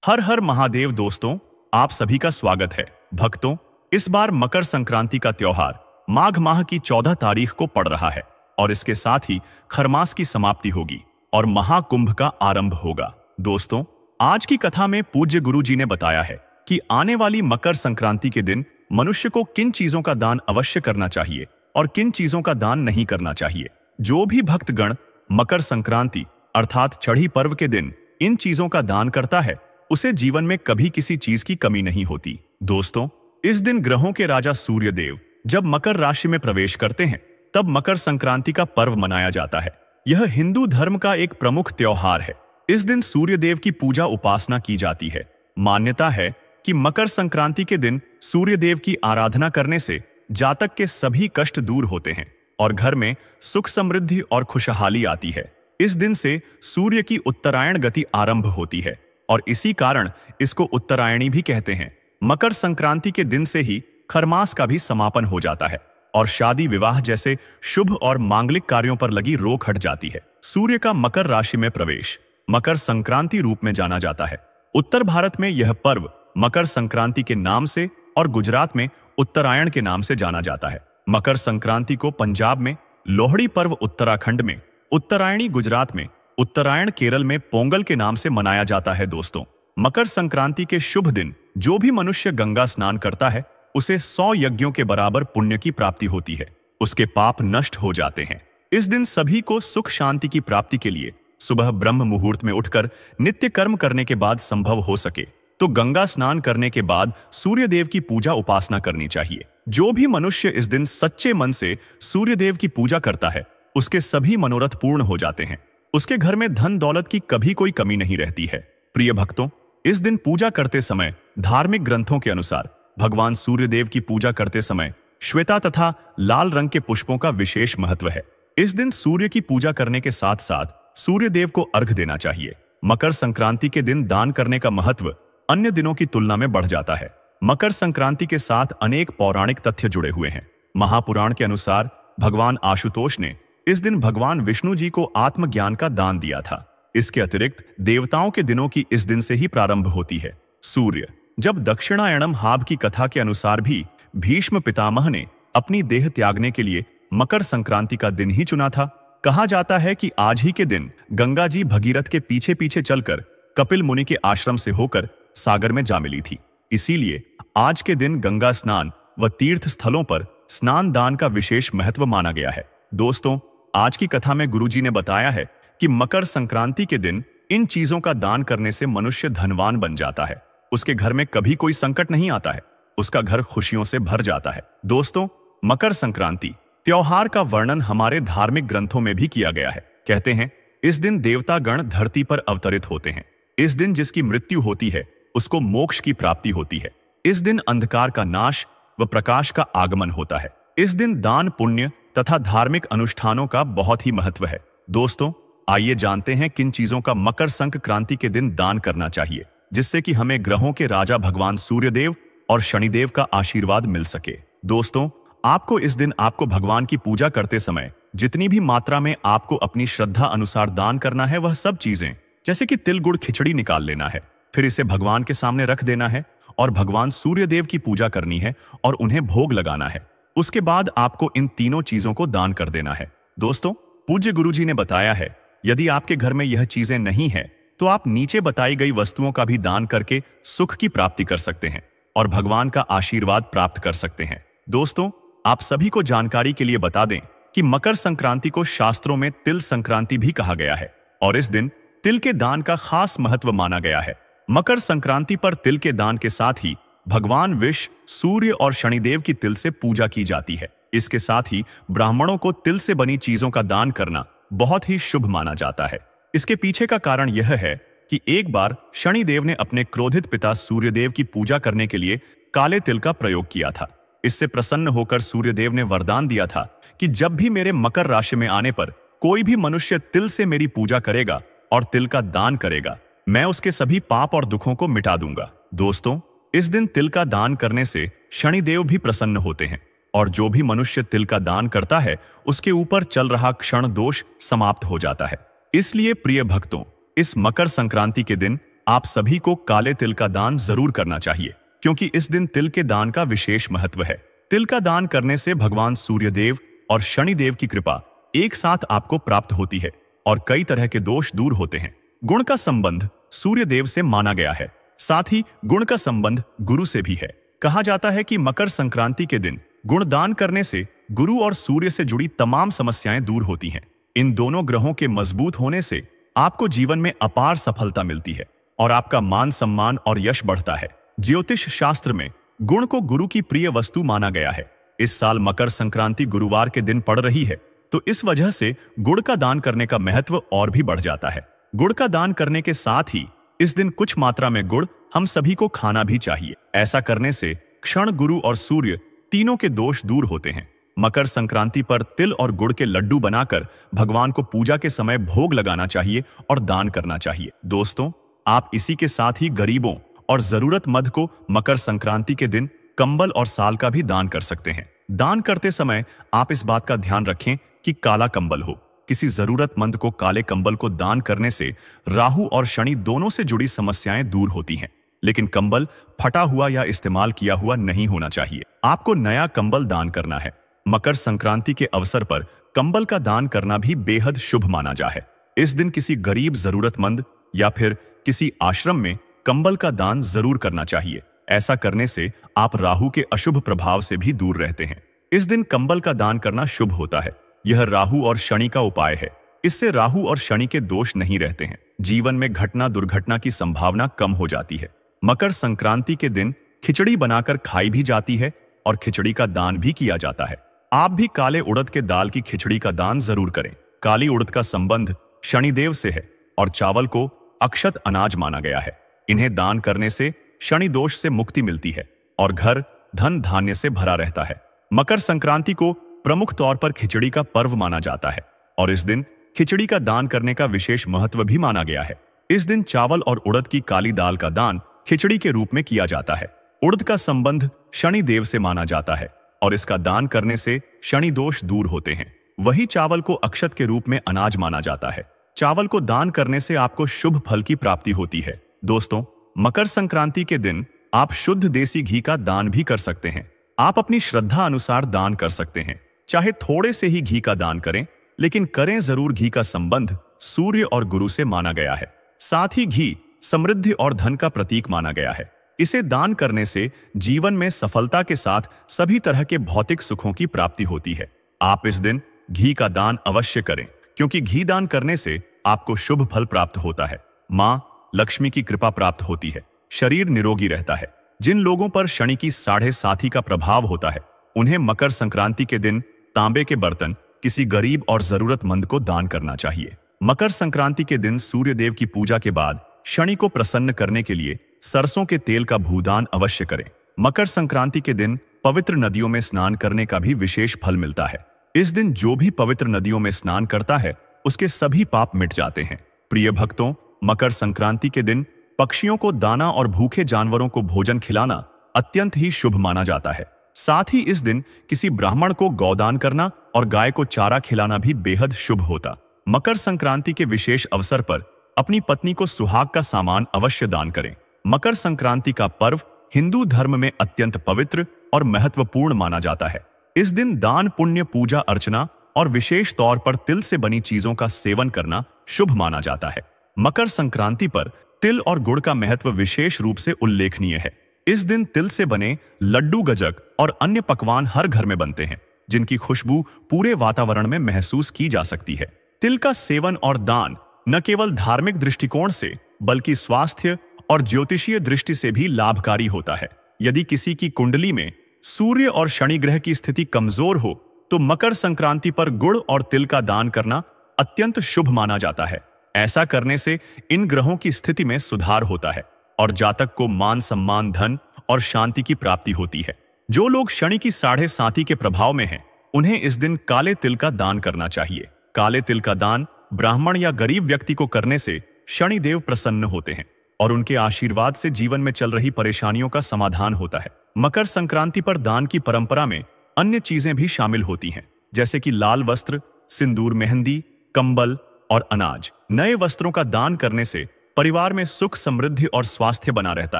हर हर महादेव दोस्तों, आप सभी का स्वागत है। भक्तों, इस बार मकर संक्रांति का त्योहार माघ माह की 14 तारीख को पड़ रहा है और इसके साथ ही खरमास की समाप्ति होगी और महाकुंभ का आरंभ होगा। दोस्तों, आज की कथा में पूज्य गुरु जी ने बताया है कि आने वाली मकर संक्रांति के दिन मनुष्य को किन चीजों का दान अवश्य करना चाहिए और किन चीजों का दान नहीं करना चाहिए। जो भी भक्तगण मकर संक्रांति अर्थात छठी पर्व के दिन इन चीजों का दान करता है उसे जीवन में कभी किसी चीज की कमी नहीं होती। दोस्तों, इस दिन ग्रहों के राजा सूर्य देव जब मकर राशि में प्रवेश करते हैं तब मकर संक्रांति का पर्व मनाया जाता है। यह हिंदू धर्म का एक प्रमुख त्योहार है। इस दिन सूर्य देव की पूजा उपासना की जाती है। मान्यता है कि मकर संक्रांति के दिन सूर्य देव की आराधना करने से जातक के सभी कष्ट दूर होते हैं और घर में सुख समृद्धि और खुशहाली आती है। इस दिन से सूर्य की उत्तरायण गति आरंभ होती है और इसी कारण इसको उत्तरायणी भी कहते हैं। मकर संक्रांति के दिन से ही खरमास का भी समापन हो जाता है और शादी विवाह जैसे शुभ और मांगलिक कार्यों पर लगी रोक हट जाती है। सूर्य का मकर राशि में प्रवेश मकर संक्रांति रूप में जाना जाता है। उत्तर भारत में यह पर्व मकर संक्रांति के नाम से और गुजरात में उत्तरायण के नाम से जाना जाता है। मकर संक्रांति को पंजाब में, लोहड़ी पर्व उत्तराखंड में, उत्तरायणी गुजरात में, उत्तरायण केरल में पोंगल के नाम से मनाया जाता है। दोस्तों, मकर संक्रांति के शुभ दिन जो भी मनुष्य गंगा स्नान करता है उसे 100 यज्ञों के बराबर पुण्य की प्राप्ति होती है। उसके पाप नष्ट हो जाते हैं। इस दिन सभी को सुख शांति की प्राप्ति के लिए सुबह ब्रह्म मुहूर्त में उठकर नित्य कर्म करने के बाद संभव हो सके तो गंगा स्नान करने के बाद सूर्य देव की पूजा उपासना करनी चाहिए। जो भी मनुष्य इस दिन सच्चे मन से सूर्य देव की पूजा करता है उसके सभी मनोरथ पूर्ण हो जाते हैं। उसके घर में धन दौलत की कभी कोई कमी नहीं रहती है। प्रिय भक्तों, इस दिन पूजा करते समय धार्मिक ग्रंथों के अनुसार भगवान सूर्यदेव की पूजा करते समय श्वेता तथा लाल रंग के पुष्पों का विशेष महत्व है। इस दिन सूर्य की पूजा करने के साथ साथ सूर्यदेव को अर्घ देना चाहिए। मकर संक्रांति के दिन दान करने का महत्व अन्य दिनों की तुलना में बढ़ जाता है। मकर संक्रांति के साथ अनेक पौराणिक तथ्य जुड़े हुए हैं। महापुराण के अनुसार भगवान आशुतोष ने इस दिन भगवान विष्णु जी को आत्मज्ञान का दान दिया था। इसके अतिरिक्त देवताओं के दिनों की इस दिन से ही प्रारंभ होती है। सूर्य जब दक्षिणायणम हाब की कथा के अनुसार भी भीष्म पितामह ने अपनी देह त्यागने के लिए मकर संक्रांति का दिन ही चुना था। कहा जाता है कि आज ही के दिन गंगा जी भगीरथ के पीछे पीछे चलकर कपिल मुनि के आश्रम से होकर सागर में जा मिली थी। इसीलिए आज के दिन गंगा स्नान व तीर्थ स्थलों पर स्नान दान का विशेष महत्व माना गया है। दोस्तों, आज की कथा में गुरुजी ने बताया है कि मकर संक्रांति के दिन इन चीजों का दान करने से मनुष्य धनवान बन जाता है। उसके घर में कभी कोई संकट नहीं आता है। उसका घर खुशियों से भर जाता है। दोस्तों, मकर संक्रांति त्योहार का वर्णन हमारे धार्मिक ग्रंथों में भी किया गया है। कहते हैं इस दिन देवता गण धरती पर अवतरित होते हैं। इस दिन जिसकी मृत्यु होती है उसको मोक्ष की प्राप्ति होती है। इस दिन अंधकार का नाश व प्रकाश का आगमन होता है। इस दिन दान पुण्य तथा धार्मिक अनुष्ठानों का बहुत ही महत्व है। दोस्तों, आइए जानते हैं किन चीजों का मकर संक्रांति के दिन दान करना चाहिए जिससे कि हमें ग्रहों के राजा भगवान सूर्यदेव और शनिदेव का आशीर्वाद मिल सके। दोस्तों, आपको इस दिन आपको भगवान की पूजा करते समय जितनी भी मात्रा में आपको अपनी श्रद्धा अनुसार दान करना है वह सब चीजें जैसे कि तिल गुड़ खिचड़ी निकाल लेना है, फिर इसे भगवान के सामने रख देना है और भगवान सूर्यदेव की पूजा करनी है और उन्हें भोग लगाना है। उसके बाद आपको इन तीनों चीजों को दान कर देना है। दोस्तों, पूज्य गुरुजी ने बताया है यदि आपके घर में यह चीजें नहीं है तो आप नीचे बताई गई वस्तुओं का भी दान करके सुख की प्राप्ति कर सकते हैं और भगवान का आशीर्वाद प्राप्त कर सकते हैं। दोस्तों, आप सभी को जानकारी के लिए बता दें कि मकर संक्रांति को शास्त्रों में तिल संक्रांति भी कहा गया है और इस दिन तिल के दान का खास महत्व माना गया है। मकर संक्रांति पर तिल के दान के साथ ही भगवान विष्णु, सूर्य और शनिदेव की तिल से पूजा की जाती है। इसके साथ ही ब्राह्मणों को तिल से बनी चीजों का दान करना बहुत ही शुभ माना जाता है। इसके पीछे का कारण यह है कि एक बार शनिदेव ने अपने क्रोधित पिता सूर्यदेव की पूजा करने के लिए काले तिल का प्रयोग किया था। इससे प्रसन्न होकर सूर्यदेव ने वरदान दिया था कि जब भी मेरे मकर राशि में आने पर कोई भी मनुष्य तिल से मेरी पूजा करेगा और तिल का दान करेगा, मैं उसके सभी पाप और दुखों को मिटा दूंगा। दोस्तों, इस दिन तिल का दान करने से शनिदेव भी प्रसन्न होते हैं और जो भी मनुष्य तिल का दान करता है उसके ऊपर चल रहा क्षण दोष समाप्त हो जाता है। इसलिए प्रिय भक्तों, इस मकर संक्रांति के दिन आप सभी को काले तिल का दान जरूर करना चाहिए, क्योंकि इस दिन तिल के दान का विशेष महत्व है। तिल का दान करने से भगवान सूर्यदेव और शनिदेव की कृपा एक साथ आपको प्राप्त होती है और कई तरह के दोष दूर होते हैं। गुण का संबंध सूर्यदेव से माना गया है, साथ ही गुण का संबंध गुरु से भी है। कहा जाता है कि मकर संक्रांति के दिन गुण दान करने से गुरु और सूर्य से जुड़ी तमाम समस्याएं दूर होती हैं। इन दोनों ग्रहों के मजबूत होने से आपको जीवन में अपार सफलता मिलती है और आपका मान सम्मान और यश बढ़ता है। ज्योतिष शास्त्र में गुण को गुरु की प्रिय वस्तु माना गया है। इस साल मकर संक्रांति गुरुवार के दिन पड़ रही है, तो इस वजह से गुड़ का दान करने का महत्व और भी बढ़ जाता है। गुड़ का दान करने के साथ ही इस दिन कुछ मात्रा में गुड़ हम सभी को खाना भी चाहिए। ऐसा करने से क्षण, गुरु और सूर्य तीनों के दोष दूर होते हैं। मकर संक्रांति पर तिल और गुड़ के लड्डू बनाकर भगवान को पूजा के समय भोग लगाना चाहिए और दान करना चाहिए। दोस्तों, आप इसी के साथ ही गरीबों और जरूरतमंद को मकर संक्रांति के दिन कंबल और साल का भी दान कर सकते हैं। दान करते समय आप इस बात का ध्यान रखें कि काला कंबल हो। किसी जरूरतमंद को काले कंबल को दान करने से राहु और शनि दोनों से जुड़ी समस्याएं दूर होती हैं, लेकिन कंबल फटा हुआ या इस्तेमाल किया हुआ नहीं होना चाहिए। आपको नया कंबल दान करना है। मकर संक्रांति के अवसर पर कंबल का दान करना भी बेहद शुभ माना जा है। इस दिन किसी गरीब, जरूरतमंद या फिर किसी आश्रम में कंबल का दान जरूर करना चाहिए। ऐसा करने से आप राहु के अशुभ प्रभाव से भी दूर रहते हैं। इस दिन कंबल का दान करना शुभ होता है। यह राहु और शनि का उपाय है। इससे राहु और शनि के दोष नहीं रहते हैं। जीवन में घटना दुर्घटना की संभावना कम हो जाती है। मकर संक्रांति के दिन खिचड़ी बनाकर खाई भी जाती है और खिचड़ी का दान भी किया जाता है। आप भी काले उड़द के दाल की खिचड़ी का दान जरूर करें। काली उड़द का संबंध शनिदेव से है और चावल को अक्षत अनाज माना गया है। इन्हें दान करने से शनि दोष से मुक्ति मिलती है और घर धन धान्य से भरा रहता है। मकर संक्रांति को प्रमुख तौर पर खिचड़ी का पर्व माना जाता है और इस दिन खिचड़ी का दान करने का विशेष महत्व भी माना गया है। इस दिन चावल और उड़द की काली दाल का दान खिचड़ी के रूप में किया जाता है। उड़द का संबंध शनि देव से माना जाता है और इसका दान करने से शनि दोष दूर होते हैं। वही चावल को अक्षत के रूप में अनाज माना जाता है। चावल को दान करने से आपको शुभ फल की प्राप्ति होती है। दोस्तों, मकर संक्रांति के दिन आप शुद्ध देसी घी का दान भी कर सकते हैं। आप अपनी श्रद्धा अनुसार दान कर सकते हैं। चाहे थोड़े से ही घी का दान करें, लेकिन करें जरूर। घी का संबंध सूर्य और गुरु से माना गया है। साथ ही घी समृद्धि और धन का प्रतीक माना गया है। इसे दान करने से जीवन में सफलता के साथ सभी तरह के भौतिक सुखों की प्राप्ति होती है। आप इस दिन घी का दान अवश्य करें, क्योंकि घी दान करने से आपको शुभ फल प्राप्त होता है। मां लक्ष्मी की कृपा प्राप्त होती है। शरीर निरोगी रहता है। जिन लोगों पर शनि की 7.5 का प्रभाव होता है, उन्हें मकर संक्रांति के दिन तांबे के बर्तन किसी गरीब और जरूरतमंद को दान करना चाहिए। मकर संक्रांति के दिन सूर्यदेव की पूजा के बाद शनि को प्रसन्न करने के लिए सरसों के तेल का भूदान अवश्य करें। मकर संक्रांति के दिन पवित्र नदियों में स्नान करने का भी विशेष फल मिलता है। इस दिन जो भी पवित्र नदियों में स्नान करता है, उसके सभी पाप मिट जाते हैं। प्रिय भक्तों, मकर संक्रांति के दिन पक्षियों को दाना और भूखे जानवरों को भोजन खिलाना अत्यंत ही शुभ माना जाता है। साथ ही इस दिन किसी ब्राह्मण को गौदान करना और गाय को चारा खिलाना भी बेहद शुभ होता। मकर संक्रांति के विशेष अवसर पर अपनी पत्नी को सुहाग का सामान अवश्य दान करें। मकर संक्रांति का पर्व हिंदू धर्म में अत्यंत पवित्र और महत्वपूर्ण माना जाता है। इस दिन दान, पुण्य, पूजा अर्चना और विशेष तौर पर तिल से बनी चीजों का सेवन करना शुभ माना जाता है। मकर संक्रांति पर तिल और गुड़ का महत्व विशेष रूप से उल्लेखनीय है। इस दिन तिल से बने लड्डू, गजक और अन्य पकवान हर घर में बनते हैं, जिनकी खुशबू पूरे वातावरण में महसूस की जा सकती है। तिल का सेवन और दान न केवल धार्मिक दृष्टिकोण से, बल्कि स्वास्थ्य और ज्योतिषीय दृष्टि से भी लाभकारी होता है। यदि किसी की कुंडली में सूर्य और शनि ग्रह की स्थिति कमजोर हो, तो मकर संक्रांति पर गुड़ और तिल का दान करना अत्यंत शुभ माना जाता है। ऐसा करने से इन ग्रहों की स्थिति में सुधार होता है और जातक को मान सम्मान, धन और शांति की प्राप्ति होती है। जो लोग शनि की 7.5 के प्रभाव में हैं, उन्हें इस दिन काले तिल का दान करना चाहिए। काले तिल का दान ब्राह्मण या गरीब व्यक्ति को करने से शनि देव प्रसन्न होते हैं और उनके आशीर्वाद से जीवन में चल रही परेशानियों का समाधान होता है। मकर संक्रांति पर दान की परंपरा में अन्य चीजें भी शामिल होती हैं, जैसे कि लाल वस्त्र, सिंदूर, मेहंदी, कंबल और अनाज। नए वस्त्रों का दान करने से परिवार में सुख, समृद्धि और स्वास्थ्य बना रहता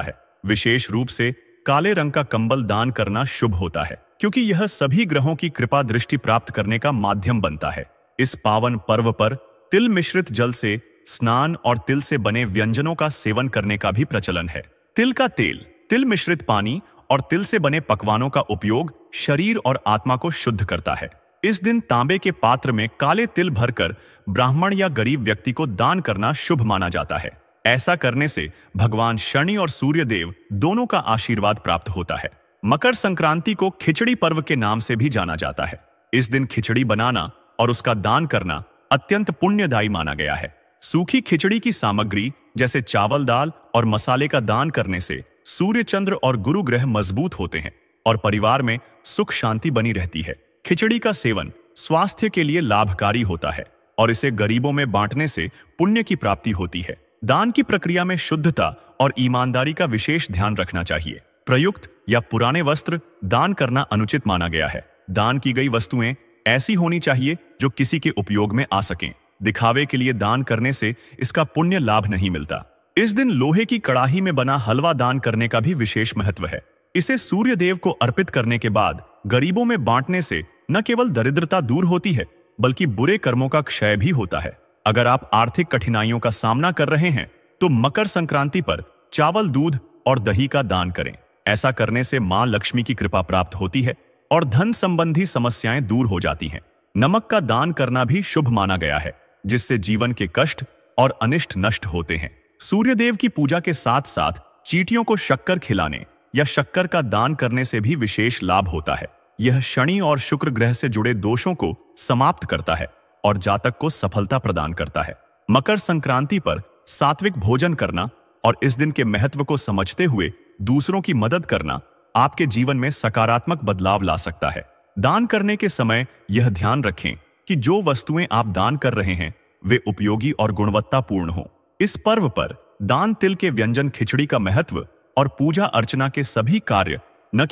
है। विशेष रूप से काले रंग का कंबल दान करना शुभ होता है, क्योंकि यह सभी ग्रहों की कृपा दृष्टि प्राप्त करने का माध्यम बनता है। इस पावन पर्व पर तिल मिश्रित जल से स्नान और तिल से बने व्यंजनों का सेवन करने का भी प्रचलन है। तिल का तेल, तिल मिश्रित पानी और तिल से बने पकवानों का उपयोग शरीर और आत्मा को शुद्ध करता है। इस दिन तांबे के पात्र में काले तिल भरकर ब्राह्मण या गरीब व्यक्ति को दान करना शुभ माना जाता है। ऐसा करने से भगवान शनि और सूर्य देव दोनों का आशीर्वाद प्राप्त होता है। मकर संक्रांति को खिचड़ी पर्व के नाम से भी जाना जाता है। इस दिन खिचड़ी बनाना और उसका दान करना अत्यंत पुण्यदायी माना गया है। सूखी खिचड़ी की सामग्री जैसे चावल, दाल और मसाले का दान करने से सूर्य, चंद्र और गुरु ग्रह मजबूत होते हैं और परिवार में सुख शांति बनी रहती है। खिचड़ी का सेवन स्वास्थ्य के लिए लाभकारी होता है और इसे गरीबों में बांटने से पुण्य की प्राप्ति होती है। दान की प्रक्रिया में शुद्धता और ईमानदारी का विशेष ध्यान रखना चाहिए। प्रयुक्त या पुराने वस्त्र दान करना अनुचित माना गया है। दान की गई वस्तुएं ऐसी होनी चाहिए जो किसी के उपयोग में आ सकें। दिखावे के लिए दान करने से इसका पुण्य लाभ नहीं मिलता। इस दिन लोहे की कड़ाही में बना हलवा दान करने का भी विशेष महत्व है। इसे सूर्य देव को अर्पित करने के बाद गरीबों में बांटने से न केवल दरिद्रता दूर होती है, बल्कि बुरे कर्मों का क्षय भी होता है। अगर आप आर्थिक कठिनाइयों का सामना कर रहे हैं तो मकर संक्रांति पर चावल, दूध और दही का दान करें। ऐसा करने से मां लक्ष्मी की कृपा प्राप्त होती है और धन संबंधी समस्याएं दूर हो जाती हैं। नमक का दान करना भी शुभ माना गया है, जिससे जीवन के कष्ट और अनिष्ट नष्ट होते हैं। सूर्यदेव की पूजा के साथ साथ चींटियों को शक्कर खिलाने या शक्कर का दान करने से भी विशेष लाभ होता है। यह शनि और शुक्र ग्रह से जुड़े दोषों को समाप्त करता है और जातक को सफलता प्रदान करता है। मकर संक्रांति पर सात्विक भोजन करना और इस दिन के महत्व को समझते हुए दूसरों की मदद करना आपके जीवन में सकारात्मक बदलाव ला सकता है। दान करने के समय यह ध्यान रखें कि जो वस्तुएं आप दान कर रहे हैं वे उपयोगी और गुणवत्तापूर्ण हों। इस पर्व पर दान, तिल के व्यंजन, खिचड़ी का महत्व और पूजा अर्चना के सभी कार्य न